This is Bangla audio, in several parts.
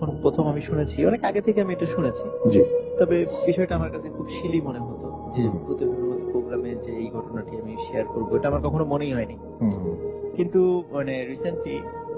যখন প্রথম আমি শুনেছি, অনেক আগে থেকে আমি এটা শুনেছি, জি। তবে বিষয়টা আমার কাছে খুব সিলি মনে হতো যে ভূতের মতো প্রোগ্রামে যে এই ঘটনাটি আমি শেয়ার করবো, এটা আমার কখনো মনেই হয়নি। কিন্তু মানে রিসেন্টলি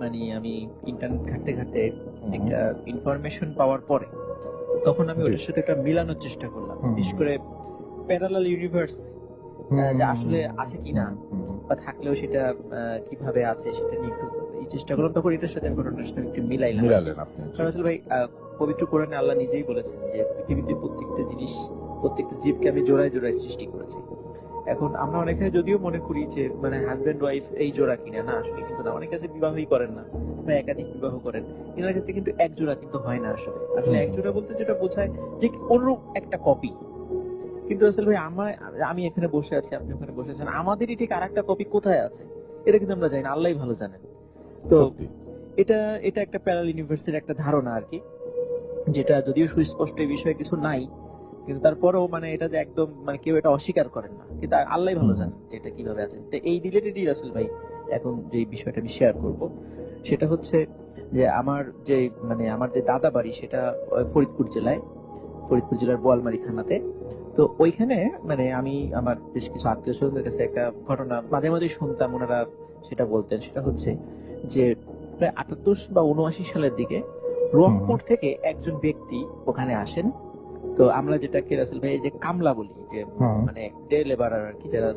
মানে আমি ইন্টারনেট ঘাঁটতে ঘাঁটতে একটা ইনফরমেশন পাওয়ার পরে তখন আমি ওটার সাথে একটা মিলানোর চেষ্টা করলাম, বিশেষ করে প্যারালাল ইউনিভার্স যে আসলে আছে কিনা বা থাকলেও সেটা কিভাবে আছে সেটা নিয়ে একটু চেষ্টা করলাম। তখন এটার সাথে ঘটনার সাথে একটু মিলাইলাম। কারণ আসলে ভাই পবিত্র কোরআনে আল্লাহ নিজেই বলেছেন যে পৃথিবীতে প্রত্যেকটা জিনিস, প্রত্যেকটা জীবকে আমি জোড়ায় জোড়ায় সৃষ্টি করেছি। এখন আমরা অনেকে যদিও মনে করি যে মানে হাজবেন্ড ওয়াইফ এই জোড়া কিনা, না আসলে কিন্তু না। অনেকে আছে বিবাহই করেন না বা একাধিক বিবাহ করেন, এনার ক্ষেত্রে কিন্তু এক জোড়া কিন্তু হয় না। আসলে আসলে এক জোড়া বলতে যেটা বোঝায় যে অনুরূপ একটা কপি। কিন্তু আসলে ভাই আমি এখানে বসে আছি, আপনি ওখানে বসে আছেন, আমাদেরই ঠিক আর একটা কপি কোথায় আছে এটা কিন্তু আমরা জানি না, আল্লাহই ভালো জানেন। তো এটা এটা একটা প্যারালাল ইউনিভার্সের একটা ধারণা আর কি, যেটা যদিও সুস্পষ্ট এই বিষয়ে কিছু নাই, কিন্তু তারপরেও মানে এটা যে একদম মানে কেউ এটা অস্বীকার করেন না, কিন্তু আল্লাহই ভালো জানেন যে এটা কিভাবে আছে। তো এই রিলেটেডই রাসেল ভাই এখন যে বিষয়টা আমি শেয়ার করব সেটা হচ্ছে যে আমার যে মানে আমার যে দাদা বাড়ি সেটা ফরিদপুর জেলায়, ফরিদপুর জেলার বোয়ালমারী থানাতে। তো ওইখানে মানে আমি আমার বেশ কিছু আত্মীয় স্বজনের কাছে একটা ঘটনা মাঝে মাঝে শুনতাম, ওনারা সেটা বলতেন। সেটা হচ্ছে যে প্রায় ৭৮ বা ৭৯ সালের দিকে রংপুর থেকে একজন ব্যক্তি ওখানে আসেন। তো আমরা যেটাকে রাসেল ভাই যে কামলা বলি, যে মানে ডে লেবারার আর কি, যারা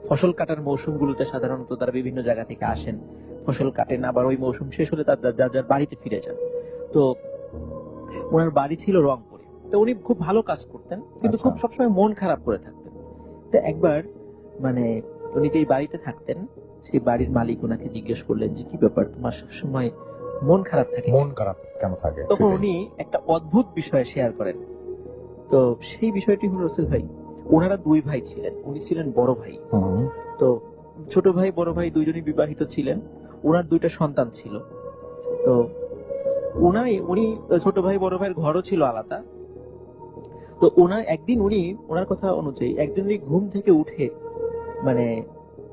ফসল কাটার মৌসুম গুলোতে সাধারণত তারা বিভিন্ন জায়গা থেকে আসেন, ফসল কাটেন, আবার ওই মৌসুম শেষ হলে তার যার যার বাড়িতে ফিরে যান। তো ওনার বাড়ি ছিল রংপুরে। তো উনি খুব ভালো কাজ করতেন, কিন্তু খুব সবসময় মন খারাপ করে থাকতেন। তো একবার মানে উনি যেই বাড়িতে থাকতেন সেই বাড়ির মালিক ওনাকে জিজ্ঞেস করলেন যে কি ব্যাপার, তোমার সবসময় মন খারাপ থাকে, মন খারাপ কেন থাকে? তখন উনি একটা অদ্ভুত বিষয় শেয়ার করেন। তো সেই বিষয়টি হলো রসেল ভাই, ওনারা দুই ভাই ছিলেন, উনি ছিলেন বড় ভাই। তো ছোট ভাই বড় ভাই দুইজনই বিবাহিত ছিলেন, ওনার দুইটা সন্তান ছিল। তো উনি ছোট ভাই বড় ভাইয়ের ঘরও ছিল আলাদা। তো ওনার কথা অনুযায়ী একদিন উনি ঘুম থেকে উঠে মানে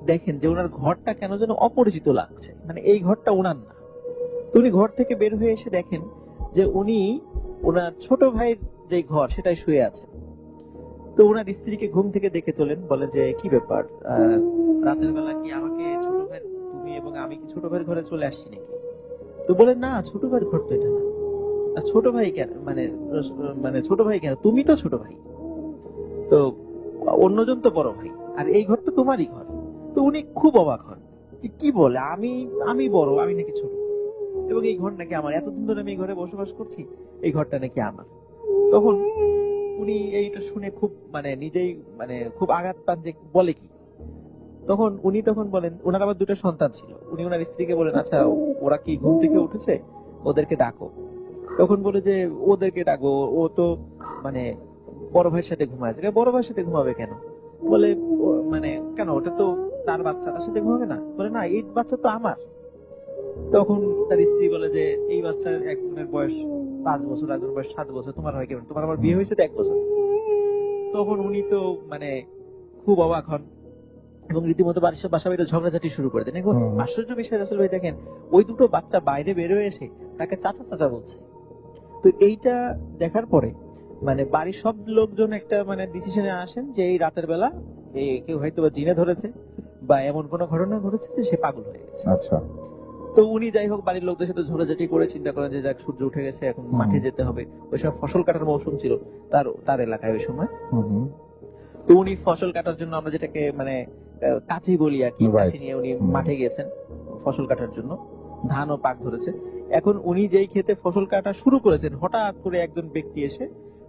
দেখেন যে ওনার ঘরটা কেন যেন অপরিচিত লাগছে, মানে এই ঘরটা ওনার না। তো উনি ঘর থেকে বের হয়ে এসে দেখেন যে উনি ওনার ছোট ভাইয়ের যে ঘর সেটাই শুয়ে আছে। তো ওনার স্ত্রীকে ঘুম থেকে দেখে তোলেন, বলে যে কি ব্যাপার, রাতের বেলা কি আমাকে ছোট ভাই, তুমি এবং আমি কি ছোট ভাইয়ের ঘরে চলে আসছি নাকি? তো বলেন না, ছোট ভাইয়ের ঘর তো এটা না। ছোট ভাই কেন, মানে মানে ছোট ভাই কেন, তুমি তো ছোট ভাই, তো অন্যজন তো বড় ভাই, আর এই ঘর তো তোমারই ঘর। তো উনি খুব অবাক হন যে কি বলে, আমি আমি বড়, আমি নাকি ছোট, এবং এই ঘর নাকি আমার, এতদিন ধরে আমি এই ঘরে বসবাস করছি, এই ঘরটা নাকি আমার। তখন উনি এইটা শুনে খুব মানে নিজেই মানে খুব আঘাত পান যে বলে কি। তখন বলেন, ওনার আবার দুটো সন্তান ছিল, উনি ওনার স্ত্রীকে বলেন আচ্ছা ওরা কি ঘুম থেকে উঠেছে, ওদেরকে ডাকো। তখন বলে যে ওদেরকে ডাকবো, ও তো মানে বড় ভাইয়ের সাথে ঘুমায়। বড় ভাইয়ের সাথে ঘুমাবে কেন? বলে মানে কেন, ওটা তো তার বাচ্চা, তার সাথে ঘুমাবে না? বলে না, এই বাচ্চা তো আমার। তখন তার স্ত্রী বলে যে এই বাচ্চার একজনের বয়স 5 বছর, একজনের বয়স 7 বছর, তোমার হয় কেমন, তোমার আবার বিয়ে হয়েছে তো 1 বছর। তখন উনি তো মানে খুব অবাক হন এবং রীতিমতো বাসা বাড়িতে ঝগড়াঝাটি শুরু করে দেন। এখন আশ্চর্য বিষয় রাসেল ভাই দেখেন, ওই দুটো বাচ্চা বাইরে বেরোয় এসে তাকে চাচা চাচা বলছে। তো এইটা দেখার পরে মানে বাড়ির সব লোকজন একটা মানে ডিসিশনে আসেন যে এই রাতের বেলা কেউ হয়তো বা জিনে ধরেছে বা এমন কোন ঘটনা ঘটেছে যে সে পাগল হয়ে গেছে। আচ্ছা। তো উনি যাই হোক বাড়ির লোকদের সাথে ঝগড়াঝাটি করে চিন্তা করেন যে যাক সূর্য উঠে গেছে, এখন মাঠে যেতে হবে। ওই সময় ফসল কাটার মৌসুম ছিল তার এলাকায় ওই সময়। তো উনি ফসল কাটার জন্য, আমরা যেটাকে মানে কাঁচি বলি আর কি, কাঁচি নিয়ে উনি মাঠে গিয়েছেন ফসল কাটার জন্য। ধানও পাক ধরেছে। এখন উনি যেই ক্ষেতে ফসল কাটা শুরু করেছেন, হঠাৎ করে একজন ব্যক্তি এসে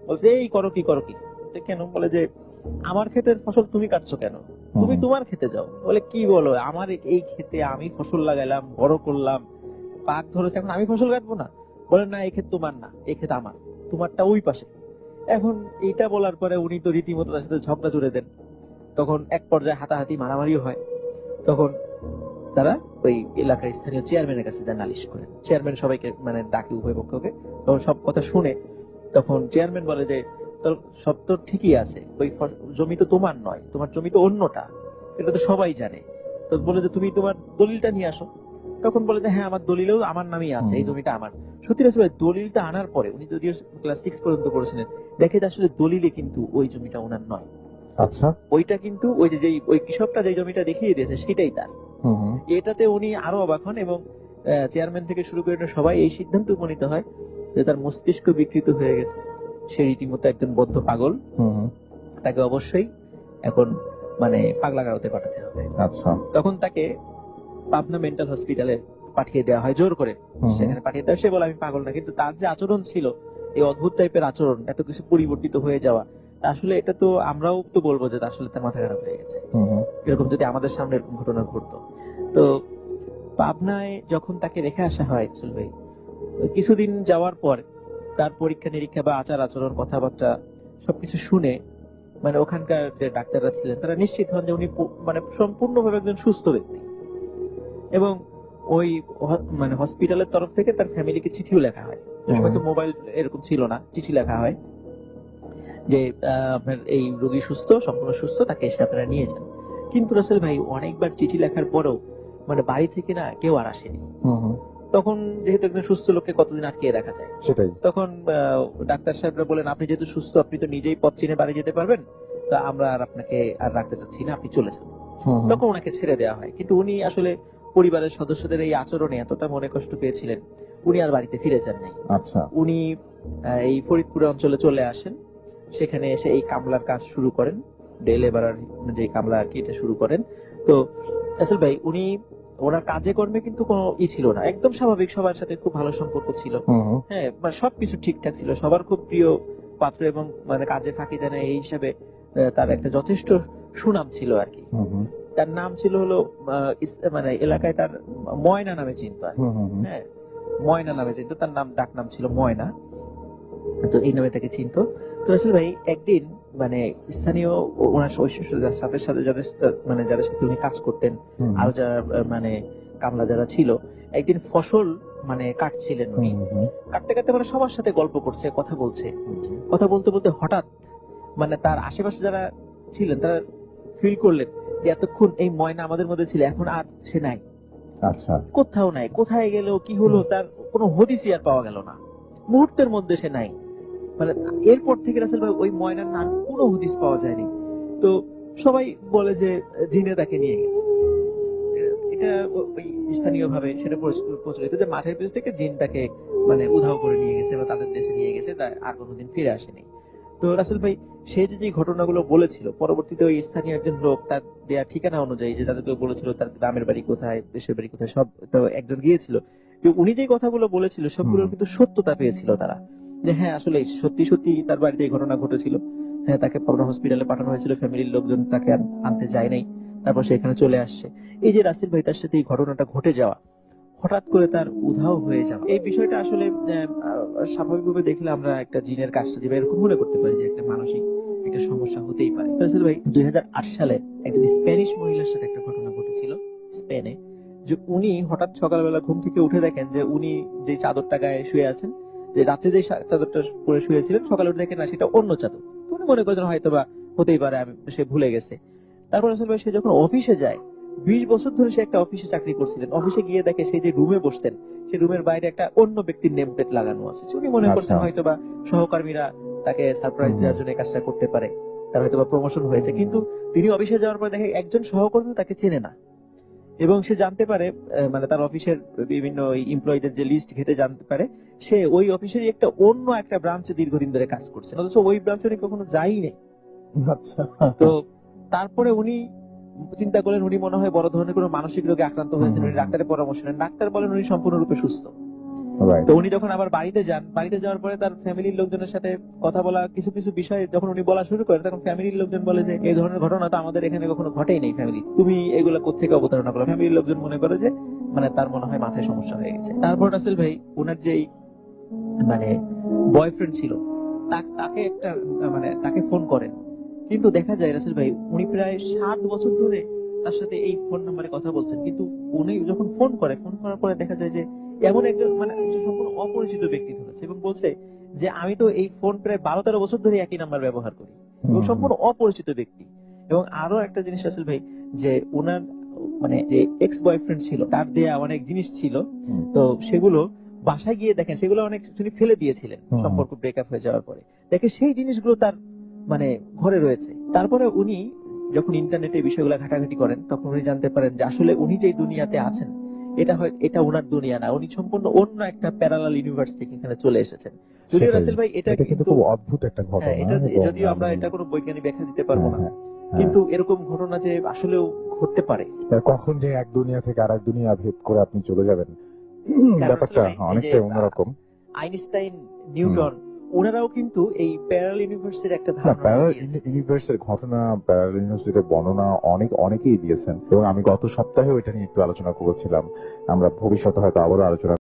বলছে এই করো কি করো কি। কেন? বলে যে আমার ক্ষেতের ফসল তুমি কাটছো কেন, তুমি তোমার খেতে যাও। বলে কি বলো, আমার এই ক্ষেতে আমি ফসল লাগাইলাম, বড় করলাম, পাক ধরেছে, এখন আমি ফসল কাটবো না? বলে না, এই ক্ষেত তোমার না, এই ক্ষেত আমার, তোমারটা ওই পাশে। এখন এইটা বলার পরে উনি তো রীতিমতো তার সাথে ঝগড়া জুড়ে দেন। তখন এক পর্যায়ে হাতাহাতি মারামারিও হয়। তখন তারা ওই এলাকার স্থানীয় চেয়ারম্যানের কাছে যায় নালিশ করেন। চেয়ারম্যান সবাইকে মানে ডাকে, উভয় পক্ষকে। তখন সব কথা শুনে তখন চেয়ারম্যান বলে যে তোর সব তো ঠিকই আছে, ওই জমি তো তোমার নয়, তোমার জমি তো অন্যটা, এটা তো সবাই জানে। তো বলে যে তুমি তোমার দলিলটা নিয়ে আসো। তখন বলে যে হ্যাঁ আমার দলিলেও আমার নামই আছে, এই জমিটা আমার। সত্যি রাসেল ভাই দলিলটা আনার পরে, উনি যদিও ক্লাস 6 পর্যন্ত পড়েছিলেন, দেখে যে আসলে দলিলে কিন্তু ওই জমিটা ওনার নয়। আচ্ছা, ওইটা কিন্তু ওই যে ওই কৃষকটা যে জমিটা দেখিয়ে দিয়েছে সেটাই তার। এটাতে উনি আরো অবাক হন এবং চেয়ারম্যান থেকে শুরু করে সবাই এই সিদ্ধান্ত উপনীত হয় যে তার মস্তিষ্ক বিকৃত হয়ে গেছে, সে রীতিমতো একজন বদ্ধ পাগল, তাকে অবশ্যই এখন মানে পাগলাগারদে পাঠাতে হবে। আচ্ছা, তখন তাকে পাবনা মেন্টাল হসপিটালে পাঠিয়ে দেওয়া হয় জোর করে। সেখানে পাঠিয়ে দেওয়া, সে বলে আমি পাগল না, কিন্তু তার যে আচরণ ছিল, এই অদ্ভুত টাইপের আচরণ, এত কিছু পরিবর্তিত হয়ে যাওয়া, আসলে এটা তো আমরাও তো বলবো যে আসলে তার মাথা খারাপ হয়ে গেছে, এরকম যদি আমাদের সামনে এরকম ঘটনা ঘটতো। তো পাবনায় যখন তাকে রেখে আসা হয় রাসেল ভাই, কিছুদিন যাওয়ার পর তার পরীক্ষা নিরীক্ষা বা আচার আচরণ কথাবার্তা সবকিছু শুনে মানে ওখানকার যে ডাক্তাররা ছিলেন তারা নিশ্চিত হন যে উনি মানে সম্পূর্ণভাবে একজন সুস্থ ব্যক্তি। এবং ওই মানে হসপিটালের তরফ থেকে তার ফ্যামিলিকে চিঠিও লেখা হয়, সময় তো মোবাইল এরকম ছিল না, চিঠি লেখা হয় যে আপনার এই রোগী সুস্থ, সম্পূর্ণ সুস্থ, তাকে এসে আপনারা নিয়ে যান। কিন্তু রাসেল ভাই অনেকবার চিঠি লেখার পরেও মানে বাড়ি থেকে না কেউ আর আসেনি। তখন যেহেতু একজন সুস্থ লোককে কতদিন আটকে রাখা যায়, সেটাই। তখন ডাক্তার সাহেবরা বলেন আপনি যেহেতু সুস্থ, আপনি তো নিজেই পথ চিনে বাড়ি যেতে পারবেন, তা আমরা আর আপনাকে আর রাখতে চাচ্ছি না, আপনি চলে যান। তখন ওনাকে ছেড়ে দেওয়া হয়। কিন্তু উনি আসলে পরিবারের সদস্যদের এই আচরণে এতটা মনে কষ্ট পেয়েছিলেন, উনি আর বাড়িতে ফিরে যান নাই। আচ্ছা, উনি এই ফরিদপুর অঞ্চলে চলে আসেন, সেখানে এসে এই কামলার কাজ শুরু করেন, ডে লেবারার যে কামলা আর কি, এটা শুরু করেন। তো রাসেল ভাই উনি ওনার কাজে কর্মে কিন্তু কোনো ছিল না, একদম স্বাভাবিক, সবার সাথে খুব ভালো সম্পর্ক ছিল, হ্যাঁ সবকিছু ঠিকঠাক ছিল, সবার খুব প্রিয় পাত্র, এবং মানে কাজে ফাঁকি দেয় না এই হিসাবে তার একটা যথেষ্ট সুনাম ছিল আর কি। তার নাম ছিল হলো মানে এলাকায় তার ময়না নামে চিনতো আর কি। হ্যাঁ ময়না নামে চিনতো, তার নাম ডাক নাম ছিল ময়না, তো এই নামে তাকে চিনতো। তো রাসেল ভাই একদিন মানে স্থানীয় ওনার সাথে সাথে যাদের মানে যাদের সাথে উনি কাজ করতেন, আরো যারা মানে কামলা যারা ছিল, একদিন ফসল মানে কাটছিলেন উনি, কাটতে কাটতে মানে সবার সাথে গল্প করছে, কথা বলছে, কথা বলতে বলতে হঠাৎ মানে তার আশেপাশে যারা ছিলেন তারা ফিল করলেন যে এতক্ষণ এই ময়না আমাদের মধ্যে ছিল, এখন আর সে নাই। আচ্ছা, কোথাও নাই, কোথায় গেল, কি হলো, তার কোনো হদিসই আর পাওয়া গেল না, মুহূর্তের মধ্যে সে নাই। মানে এরপর থেকে রাসেল ভাই ওই ময়নার নাম কোনো হদিস পাওয়া যায়নি। তো সবাই বলে যে জিনে তাকে নিয়ে গেছে, এটা ওই স্থানীয় ভাবে সেটা প্রচলিত যে মাঠের ভিতর থেকে জিন তাকে মানে উধাও করে নিয়ে গেছে বা তাদের দেশে নিয়ে গেছে, আর কোনোদিন ফিরে আসেনি। তো রাসেল ভাই সে যে ঘটনাগুলো বলেছিল, পরবর্তীতে ওই স্থানীয় একজন লোক তার দেয়া ঠিকানা অনুযায়ী যে তাদেরকে বলেছিল তার গ্রামের বাড়ি কোথায়, দেশের বাড়ি কোথায়, সব তো একজন গিয়েছিল, যে উনি যে কথাগুলো বলেছিল সবগুলোর কিন্তু সত্যতা পেয়েছিল তারা, যে হ্যাঁ আসলে সত্যি সত্যি তার বাড়িতে এই ঘটনা ঘটেছিল। হ্যাঁ তাকে পাবনা হসপিটালে পাঠানো হয়েছিল, ফ্যামিলির লোকজন তাকে আনতে যায় নাই, তারপর সে এখানে চলে আসছে। এই যে রাসেল ভাই তার সাথে এই ঘটনাটা ঘটে যাওয়া, হঠাৎ করে তার উধাও হয়ে যাওয়া, এই বিষয়টা আসলে স্বাভাবিকভাবে দেখলে আমরা একটা জিনের কাজটা এরকম মনে করতে পারি যে একটা মানসিক একটা সমস্যা হতেই পারে। রাসেল ভাই 2008 সালে একজন স্প্যানিশ মহিলার সাথে একটা ঘটনা ঘটেছিল স্পেনে, যে উনি হঠাৎ সকালবেলা ঘুম থেকে উঠে দেখেন যে উনি যে চাদরটা গায়ে শুয়ে আছেন, যে রাত্রে যে চাদরটা পরে শুয়েছিলেন, সকালে উঠে দেখেন না সেটা অন্য চাদর। তো উনি মনে করেন হয়তো বা হতেই পারে, সে ভুলে গেছে। তারপর আসলে সে যখন অফিসে যায়, 20 বছর ধরে সে একটা অফিসে চাকরি করছিলেন, অফিসে গিয়ে দেখে সেই যে রুমে বসতেন, সেই রুমের বাইরে একটা অন্য ব্যক্তির নেম প্লেট লাগানো আছে। উনি মনে করছেন হয়তো বা সহকর্মীরা তাকে সারপ্রাইজ দেওয়ার জন্য কাজটা করতে পারে, তার হয়তো বা প্রমোশন হয়েছে। কিন্তু তিনি অফিসে যাওয়ার পর দেখে একজন সহকর্মী তাকে চেনে না, এবং সে জানতে পারে মানে তার অফিসের বিভিন্ন এমপ্লয়ীদের যে লিস্ট ঘেটে জানতে পারে সে ওই অফিসেরই একটা অন্য একটা ব্রাঞ্চে দীর্ঘদিন ধরে কাজ করছে, অথচ ওই ব্রাঞ্চে উনি কখনো যায়নি। আচ্ছা, তো তারপরে উনি চিন্তা করলেন উনি মনে হয় বড় ধরনের কোনো মানসিক রোগে আক্রান্ত হয়েছেন, উনি ডাক্তারের পরামর্শ নেন, ডাক্তার বলেন উনি সম্পূর্ণরূপে সুস্থ। তো উনি যখন আবার বাড়িতে যান, বাড়িতে যাওয়ার পরে তার ফ্যামিলির লোকজনের সাথে কথা বলা, কিছু কিছু বিষয় যখন উনি বলা শুরু করেন, তখন ফ্যামিলির লোকজন বলে যে এই ধরনের ঘটনা তো আমাদের এখানে কখনো ঘটেই নেই, ফ্যামিলি তুমি এগুলা কোত্থেকে অবতারণা করো। ফ্যামিলির লোকজন মনে করে যে মানে তার মনে হয় মাথায় সমস্যা হয়ে গেছে। তারপর রাসেল ভাই ওনার যেই মানে বয়ফ্রেন্ড ছিল তাকে একটা মানে তাকে ফোন করেন, কিন্তু দেখা যায় রাসেল ভাই উনি প্রায় 7 বছর ধরে তার সাথে এই ফোন নাম্বারে কথা বলছেন, কিন্তু উনি যখন ফোন করার পরে দেখা যায় যে এমন একজন মানে একজন সম্পূর্ণ অপরিচিত ব্যক্তি ধরেছে এবং বলছে যে আমি তো এই ফোন প্রায় 12-13 বছর ধরে একই নাম্বার ব্যবহার করি, এবং সম্পূর্ণ অপরিচিত ব্যক্তি। এবং আরো একটা জিনিস রাসেল ভাই, যে মানে যে এক্স বয়ফ্রেন্ড ছিল তার দেয়া অনেক জিনিস ছিল, হুম। তো সেগুলো বাসায় গিয়ে দেখেন সেগুলো অনেক তিনি ফেলে দিয়েছিলেন হুম। সম্পর্ক ব্রেকআপ হয়ে যাওয়ার পরে। দেখে সেই জিনিসগুলো তার মানে ঘরে রয়েছে। তারপরে উনি যখন ইন্টারনেটে বিষয়গুলো ঘাটাঘাটি করেন তখন উনি জানতে পারেন যে আসলে উনি যেই দুনিয়াতে আছেন এটা ওনার দুনিয়া না, উনি সম্পূর্ণ অন্য একটা প্যারালাল ইউনিভার্স থেকে এখানে চলে এসেছেন। যদিও সেটাই। রাসেল ভাই এটা এটা কিন্তু কিন্তু খুব অদ্ভুত একটা ঘটনা। এটা এবং যদিও আমরা এটা কোনো বৈজ্ঞানিক ব্যাখ্যা দিতে পারবো না, হ্যাঁ, হ্যাঁ। কিন্তু এরকম ঘটনা যে আসলেও ঘটতে পারে। কখন যে এক দুনিয়া থেকে আরেক দুনিয়া ভেদ করে আপনি চলে যাবেন, কারণ ব্যাপারটা আসলে ভাই, এই যে অনেকটাই অন্যরকম। আইনস্টাইন, নিউটন, ওনারাও কিন্তু এই প্যারালাল ইউনিভার্সের একটা না, ধারণা প্যারালাল দিয়েছেন। ইউনিভার্সের ঘটনা, প্যারালাল ইউনিভার্সের বর্ণনা অনেকেই দিয়েছেন এবং আমি গত সপ্তাহে ওইটা নিয়ে একটু আলোচনা করেছিলাম। আমরা ভবিষ্যতে হয়তো আবারও আলোচনা